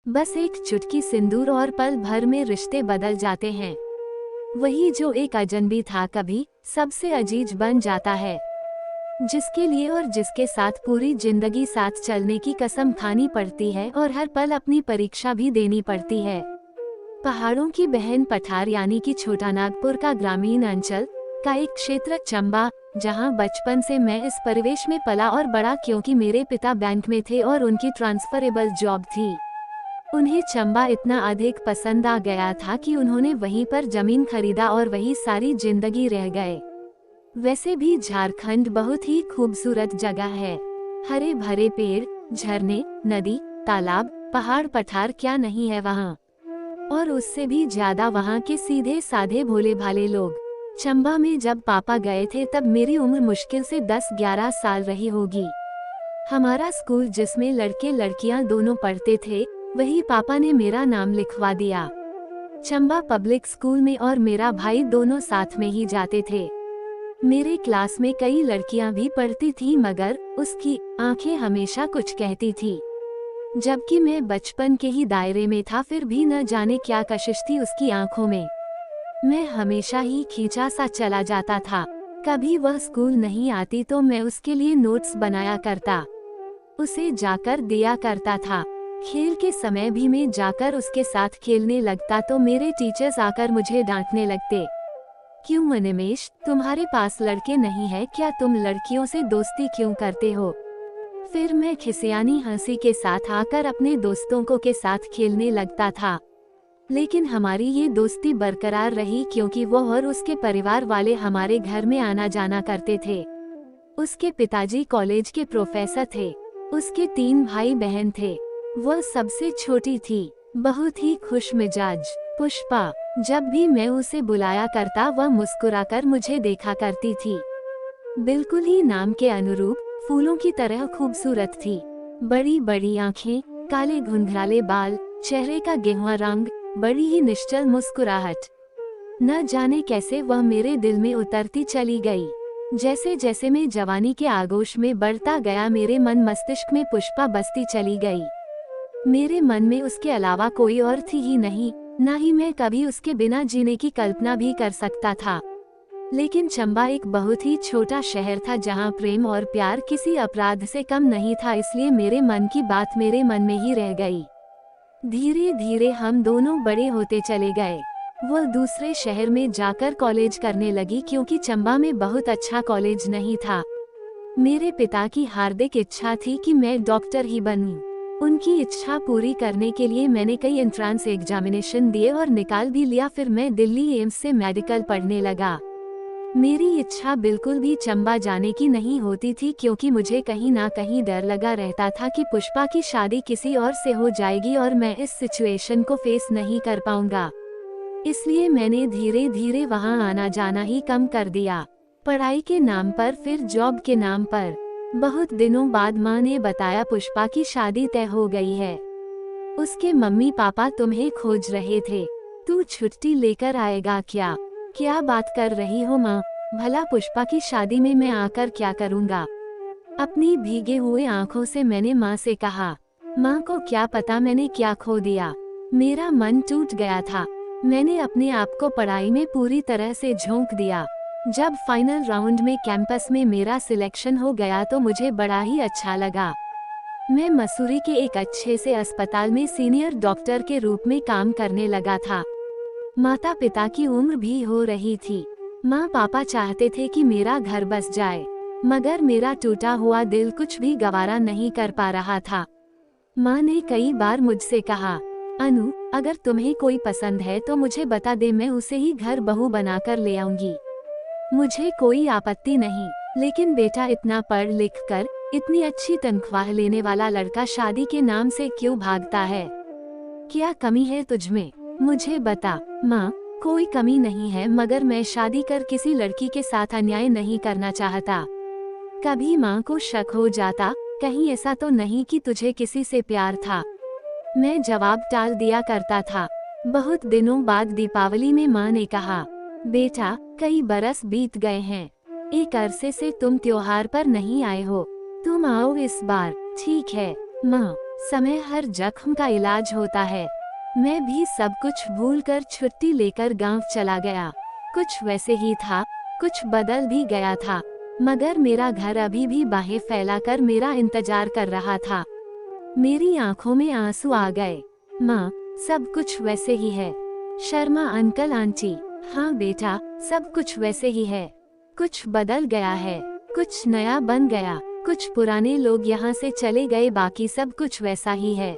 बस एक चुटकी सिंदूर और पल भर में रिश्ते बदल जाते हैं। वही जो एक अजनबी था कभी सबसे अजीज बन जाता है, जिसके लिए और जिसके साथ पूरी जिंदगी साथ चलने की कसम खानी पड़ती है और हर पल अपनी परीक्षा भी देनी पड़ती है। पहाड़ों की बहन पठार यानी कि छोटा नागपुर का ग्रामीण अंचल का एक क्षेत्र चंबा, जहां बचपन से मैं इस परिवेश में पला और बड़ा, क्योंकि मेरे पिता बैंक में थे और उनकी ट्रांसफरेबल जॉब थी। उन्हें चंबा इतना अधिक पसंद आ गया था कि उन्होंने वहीं पर जमीन खरीदा और वही सारी जिंदगी रह गए। वैसे भी झारखंड बहुत ही खूबसूरत जगह है। हरे भरे पेड़, झरने, नदी, तालाब, पहाड़ पठार क्या नहीं है वहाँ। और उससे भी ज्यादा वहाँ के सीधे साधे भोले भाले लोग। चंबा में जब पापा गए थे तब मेरी उम्र मुश्किल से 10-11 साल रही होगी। हमारा स्कूल जिसमें लड़के लड़कियां दोनों पढ़ते थे, वही पापा ने मेरा नाम लिखवा दिया। चंबा पब्लिक स्कूल में और मेरा भाई दोनों साथ में ही जाते थे। मेरे क्लास में कई लड़कियां भी पढ़ती थी, मगर उसकी आंखें हमेशा कुछ कहती थी। जबकि मैं बचपन के ही दायरे में था, फिर भी न जाने क्या कशिश थी उसकी आंखों में। मैं हमेशा ही खींचा सा चला जाता था। कभी वह स्कूल नहीं आती तो मैं उसके लिए नोट्स बनाया करता, उसे जाकर दिया करता था। खेल के समय भी मैं जाकर उसके साथ खेलने लगता तो मेरे टीचर्स आकर मुझे डांटने लगते, क्यों अनिमेष, तुम्हारे पास लड़के नहीं है क्या, तुम लड़कियों से दोस्ती क्यों करते हो। फिर मैं खिसियानी हंसी के साथ आकर अपने दोस्तों को के साथ खेलने लगता था। लेकिन हमारी ये दोस्ती बरकरार रही, क्योंकि वो और उसके परिवार वाले हमारे घर में आना जाना करते थे। उसके पिताजी कॉलेज के प्रोफेसर थे। उसके 3 भाई बहन थे। वह सबसे छोटी थी, बहुत ही खुश मिजाज पुष्पा। जब भी मैं उसे बुलाया करता वह मुस्कुराकर मुझे देखा करती थी। बिल्कुल ही नाम के अनुरूप फूलों की तरह खूबसूरत थी। बड़ी बड़ी आंखें, काले घुंघराले बाल, चेहरे का गेहुआ रंग, बड़ी ही निश्चल मुस्कुराहट। न जाने कैसे वह मेरे दिल में उतरती चली गई। जैसे जैसे मैं जवानी के आगोश में बढ़ता गया, मेरे मन मस्तिष्क में पुष्पा बसती चली गई। मेरे मन में उसके अलावा कोई और थी ही नहीं, न ही मैं कभी उसके बिना जीने की कल्पना भी कर सकता था। लेकिन चंबा एक बहुत ही छोटा शहर था, जहां प्रेम और प्यार किसी अपराध से कम नहीं था, इसलिए मेरे मन की बात मेरे मन में ही रह गई। धीरे धीरे हम दोनों बड़े होते चले गए। वह दूसरे शहर में जाकर कॉलेज करने लगी, क्योंकि चंबा में बहुत अच्छा कॉलेज नहीं था। मेरे पिता की हार्दिक इच्छा थी कि मैं डॉक्टर ही बनूं। उनकी इच्छा पूरी करने के लिए मैंने कई एंट्रेंस एग्जामिनेशन दिए और निकाल भी लिया। फिर मैं दिल्ली एम्स से मेडिकल पढ़ने लगा। मेरी इच्छा बिल्कुल भी चंबा जाने की नहीं होती थी, क्योंकि मुझे कहीं ना कहीं डर लगा रहता था कि पुष्पा की शादी किसी और से हो जाएगी और मैं इस सिचुएशन को फेस नहीं कर पाऊंगा। इसलिए मैंने धीरे धीरे वहां आना जाना ही कम कर दिया। पढ़ाई के नाम पर, फिर जॉब के नाम पर। बहुत दिनों बाद माँ ने बताया पुष्पा की शादी तय हो गई है। उसके मम्मी पापा तुम्हें खोज रहे थे, तू छुट्टी लेकर आएगा क्या। क्या बात कर रही हो माँ, भला पुष्पा की शादी में मैं आकर क्या करूँगा। अपनी भीगे हुए आंखों से मैंने माँ से कहा। माँ को क्या पता मैंने क्या खो दिया। मेरा मन टूट गया था। मैंने अपने आप को पढ़ाई में पूरी तरह से झोंक दिया। जब फाइनल राउंड में कैंपस में मेरा सिलेक्शन हो गया तो मुझे बड़ा ही अच्छा लगा। मैं मसूरी के एक अच्छे से अस्पताल में सीनियर डॉक्टर के रूप में काम करने लगा था। माता पिता की उम्र भी हो रही थी। माँ पापा चाहते थे कि मेरा घर बस जाए, मगर मेरा टूटा हुआ दिल कुछ भी गवारा नहीं कर पा रहा था। माँ ने कई बार मुझसे कहा, अनु, अगर तुम्हें कोई पसंद है तो मुझे बता दे, मैं उसे ही घर बहू बनाकर ले आऊंगी। मुझे कोई आपत्ति नहीं, लेकिन बेटा इतना पढ़ लिख कर इतनी अच्छी तनख्वाह लेने वाला लड़का शादी के नाम से क्यों भागता है। क्या कमी है तुझमें, मुझे बता। माँ, कोई कमी नहीं है, मगर मैं शादी कर किसी लड़की के साथ अन्याय नहीं करना चाहता। कभी माँ को शक हो जाता, कहीं ऐसा तो नहीं कि तुझे किसी से प्यार था। मैं जवाब टाल दिया करता था। बहुत दिनों बाद दीपावली में माँ ने कहा, बेटा कई बरस बीत गए हैं, एक अरसे से तुम त्योहार पर नहीं आए हो, तुम आओ इस बार। ठीक है माँ, समय हर जख्म का इलाज होता है। मैं भी सब कुछ भूलकर छुट्टी लेकर गांव चला गया। कुछ वैसे ही था, कुछ बदल भी गया था, मगर मेरा घर अभी भी बाहें फैलाकर मेरा इंतजार कर रहा था। मेरी आंखों में आंसू आ गए। माँ, सब कुछ वैसे ही है। शर्मा अंकल आंटी, हाँ बेटा, सब कुछ वैसे ही है। कुछ बदल गया है, कुछ नया बन गया, कुछ पुराने लोग यहाँ से चले गए, बाकी सब कुछ वैसा ही है।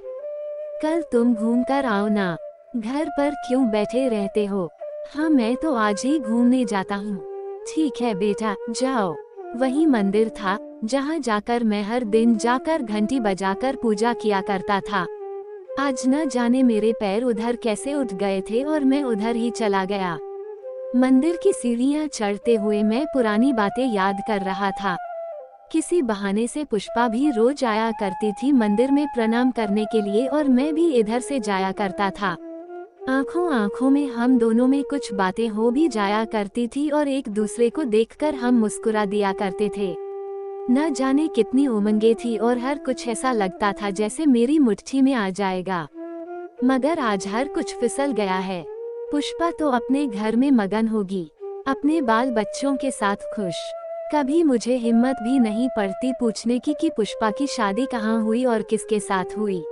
कल तुम घूम कर आओ ना, घर पर क्यों बैठे रहते हो? हाँ, मैं तो आज ही घूमने जाता हूँ। ठीक है बेटा, जाओ। वही मंदिर था जहाँ जाकर मैं हर दिन जाकर घंटी बजाकर पूजा किया करता था। आज न जाने मेरे पैर उधर कैसे उठ गए थे और मैं उधर ही चला गया। मंदिर की सीढ़ियाँ चढ़ते हुए मैं पुरानी बातें याद कर रहा था। किसी बहाने से पुष्पा भी रोज आया करती थी मंदिर में प्रणाम करने के लिए, और मैं भी इधर से जाया करता था। आंखों आंखों में हम दोनों में कुछ बातें हो भी जाया करती थी और एक दूसरे को देखकर हम मुस्कुरा दिया करते थे। न जाने कितनी उमंगे थी और हर कुछ ऐसा लगता था जैसे मेरी मुट्ठी में आ जाएगा। मगर आज हर कुछ फिसल गया है। पुष्पा तो अपने घर में मगन होगी, अपने बाल बच्चों के साथ खुश। कभी मुझे हिम्मत भी नहीं पड़ती पूछने की कि पुष्पा की शादी कहाँ हुई और किसके साथ हुई।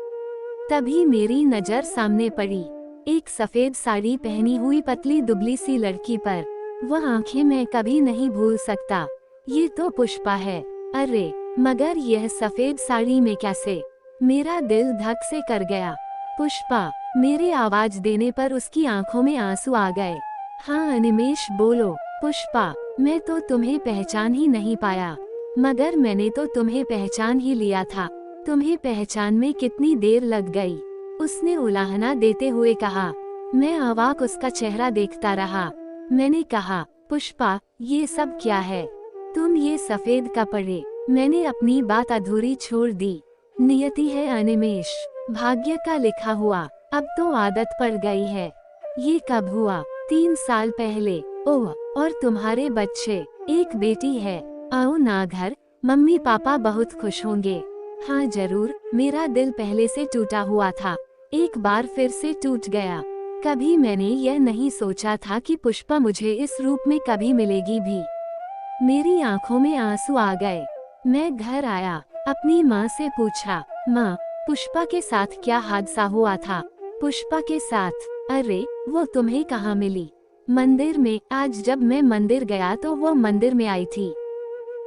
तभी मेरी नजर सामने पड़ी, एक सफेद साड़ी पहनी हुई पतली दुबली सी लड़की पर। वह आंखें मैं कभी नहीं भूल सकता। ये तो पुष्पा है। अरे, मगर यह सफेद साड़ी में कैसे? मेरा दिल धक से कर गया। पुष्पा, मेरी आवाज देने पर उसकी आंखों में आंसू आ गए। हाँ अनिमेष, बोलो। पुष्पा, मैं तो तुम्हें पहचान ही नहीं पाया, मगर मैंने तो तुम्हें पहचान ही लिया था। तुम्हें पहचान में कितनी देर लग गई? उसने उलाहना देते हुए कहा। मैं अवाक उसका चेहरा देखता रहा। मैंने कहा, पुष्पा, ये सब क्या है? तुम ये सफेद कपड़े। मैंने अपनी बात अधूरी छोड़ दी। नियति है अनिमेष, भाग्य का लिखा हुआ। अब तो आदत पड़ गई है। ये कब हुआ? 3 साल पहले। ओह, और तुम्हारे बच्चे? एक बेटी है। आओ ना घर, मम्मी पापा बहुत खुश होंगे। हाँ जरूर, मेरा दिल पहले से टूटा हुआ था, एक बार फिर से टूट गया। कभी मैंने यह नहीं सोचा था कि पुष्पा मुझे इस रूप में कभी मिलेगी भी। मेरी आंखों में आंसू आ गए। मैं घर आया, अपनी माँ से पूछा, माँ, पुष्पा के साथ क्या हादसा हुआ था? पुष्पा के साथ? अरे, वो तुम्हें कहाँ मिली? मंदिर में। आज जब मैं मंदिर गया तो वो मंदिर में आई थी।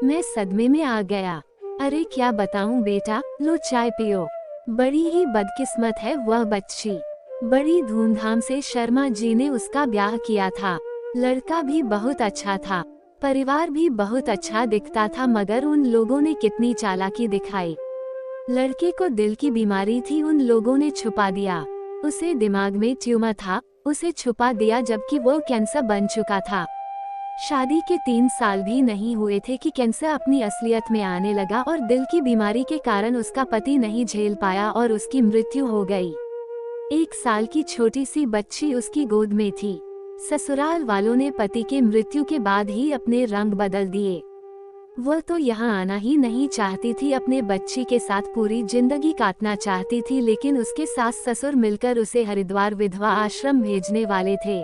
मैं सदमे में आ गया। अरे क्या बताऊं बेटा, लो चाय पियो। बड़ी ही बदकिस्मत है वह बच्ची। बड़ी धूमधाम से शर्मा जी ने उसका ब्याह किया था। लड़का भी बहुत अच्छा था, परिवार भी बहुत अच्छा दिखता था, मगर उन लोगों ने कितनी चालाकी दिखाई। लड़के को दिल की बीमारी थी, उन लोगों ने छुपा दिया। उसे दिमाग में ट्यूमर था, उसे छुपा दिया, जबकि वो कैंसर बन चुका था। शादी के 3 साल भी नहीं हुए थे कि कैंसर अपनी असलियत में आने लगा और दिल की बीमारी के कारण उसका पति नहीं झेल पाया और उसकी मृत्यु हो गई। 1 साल की छोटी सी बच्ची उसकी गोद में थी। ससुराल वालों ने पति के मृत्यु के बाद ही अपने रंग बदल दिए। वह तो यहाँ आना ही नहीं चाहती थी, अपने बच्ची के साथ पूरी जिंदगी काटना चाहती थी, लेकिन उसके सास ससुर मिलकर उसे हरिद्वार विधवा आश्रम भेजने वाले थे।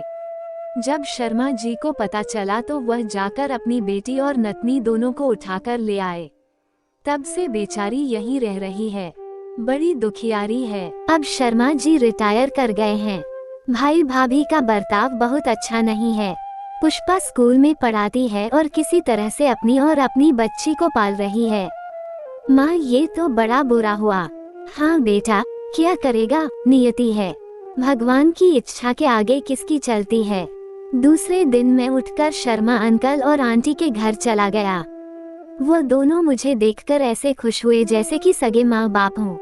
जब शर्मा जी को पता चला तो वह जाकर अपनी बेटी और नतनी दोनों को उठाकर ले आए। तब से बेचारी यहीं रह रही है, बड़ी दुखियारी है। अब शर्मा जी रिटायर कर गए हैं। भाई भाभी का बर्ताव बहुत अच्छा नहीं है। पुष्पा स्कूल में पढ़ाती है और किसी तरह से अपनी और अपनी बच्ची को पाल रही है। माँ, ये तो बड़ा बुरा हुआ। हाँ बेटा, क्या करेगा, नियति है। भगवान की इच्छा के आगे किसकी चलती है। दूसरे दिन मैं उठकर शर्मा अंकल और आंटी के घर चला गया। वो दोनों मुझे देखकर ऐसे खुश हुए जैसे कि सगे माँ बाप हों।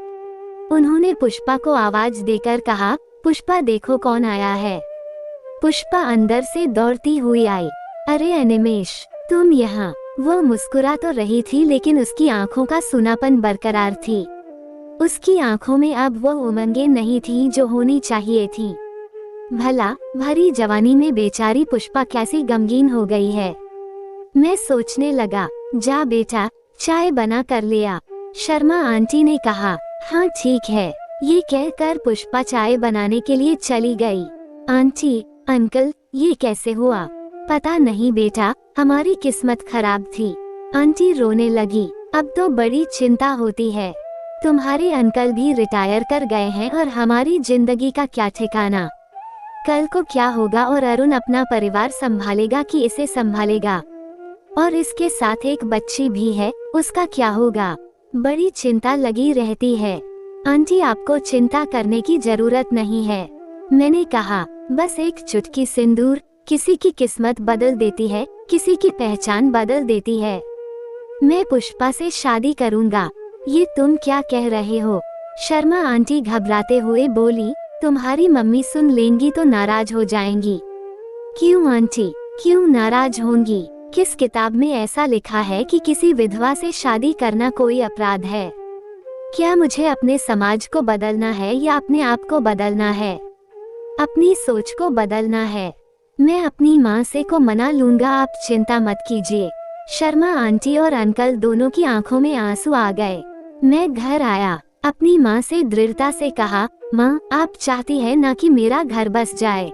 उन्होंने पुष्पा को आवाज देकर कहा, पुष्पा देखो कौन आया है। पुष्पा अंदर से दौड़ती हुई आई। अरे अनिमेष, तुम यहाँ। वो मुस्कुरा तो रही थी, लेकिन उसकी आंखों का सूनापन बरकरार थी। उसकी आंखों में अब वो उमंगें नहीं थी जो होनी चाहिए थी। भला भरी जवानी में बेचारी पुष्पा कैसी गमगीन हो गई है। मैं सोचने लगा, जा बेटा, चाय बना कर ले आ। शर्मा आंटी ने कहा, हाँ ठीक है, ये कहकर पुष्पा चाय बनाने के लिए चली गई। आंटी, अंकल, ये कैसे हुआ? पता नहीं बेटा, हमारी किस्मत खराब थी। आंटी रोने लगी। अब तो बड़ी चिंता होती है। तुम्हारे अंकल भी रिटायर कर गए हैं और हमारी जिंदगी का क्या ठिकाना। कल को क्या होगा और अरुण अपना परिवार संभालेगा कि इसे संभालेगा? और इसके साथ एक बच्ची भी है, उसका क्या होगा? बड़ी चिंता लगी रहती है। आंटी आपको चिंता करने की जरूरत नहीं है, मैंने कहा। बस एक चुटकी सिंदूर किसी की किस्मत बदल देती है, किसी की पहचान बदल देती है। मैं पुष्पा से शादी करूंगा। ये तुम क्या कह रहे हो? शर्मा आंटी घबराते हुए बोली, तुम्हारी मम्मी सुन लेंगी तो नाराज हो जाएंगी। क्यों आंटी, क्यों नाराज होंगी? किस किताब में ऐसा लिखा है कि किसी विधवा से शादी करना कोई अपराध है? क्या मुझे अपने समाज को बदलना है या अपने आप को बदलना है? अपनी सोच को बदलना है। मैं अपनी माँ से को मना लूंगा, आप चिंता मत कीजिए। शर्मा आंटी और अंकल दोनों की आंखों में आंसू आ गए। मैं घर आया, अपनी माँ से दृढ़ता से कहा, माँ आप चाहती है ना कि मेरा घर बस जाए?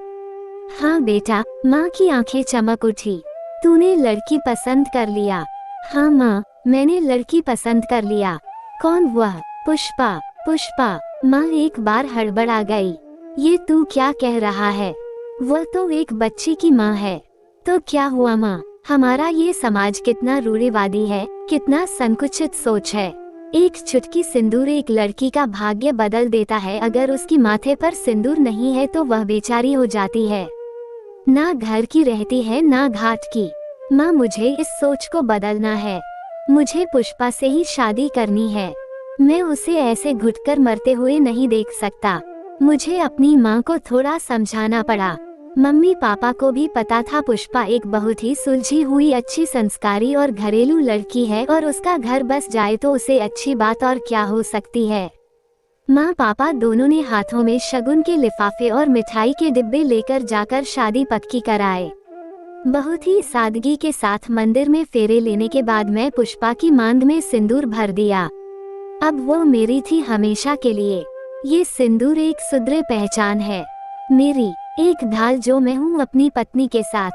हाँ बेटा, माँ की आंखें चमक उठी। तूने लड़की पसंद कर लिया? हाँ माँ, मैंने लड़की पसंद कर लिया। कौन वह? पुष्पा। पुष्पा। माँ एक बार हड़बड़ा गई। ये तू क्या कह रहा है? वह तो एक बच्ची की माँ है। तो क्या हुआ माँ? हमारा ये समाज कितना रूढ़िवादी है, कितना संकुचित सोच है। एक चुटकी सिंदूर एक लड़की का भाग्य बदल देता है। अगर उसकी माथे पर सिंदूर नहीं है तो वह बेचारी हो जाती है, ना घर की रहती है ना घाट की। माँ मुझे इस सोच को बदलना है। मुझे पुष्पा से ही शादी करनी है। मैं उसे ऐसे घुटकर मरते हुए नहीं देख सकता। मुझे अपनी माँ को थोड़ा समझाना पड़ा। मम्मी पापा को भी पता था पुष्पा एक बहुत ही सुलझी हुई, अच्छी, संस्कारी और घरेलू लड़की है और उसका घर बस जाए तो उसे अच्छी बात और क्या हो सकती है। माँ पापा दोनों ने हाथों में शगुन के लिफाफे और मिठाई के डिब्बे लेकर जाकर शादी पक्की कराए। बहुत ही सादगी के साथ मंदिर में फेरे लेने के बाद मैं पुष्पा की मांग में सिंदूर भर दिया। अब वो मेरी थी हमेशा के लिए। ये सिंदूर एक सुदृढ़ पहचान है मेरी, एक ढाल जो मैं हूँ अपनी पत्नी के साथ।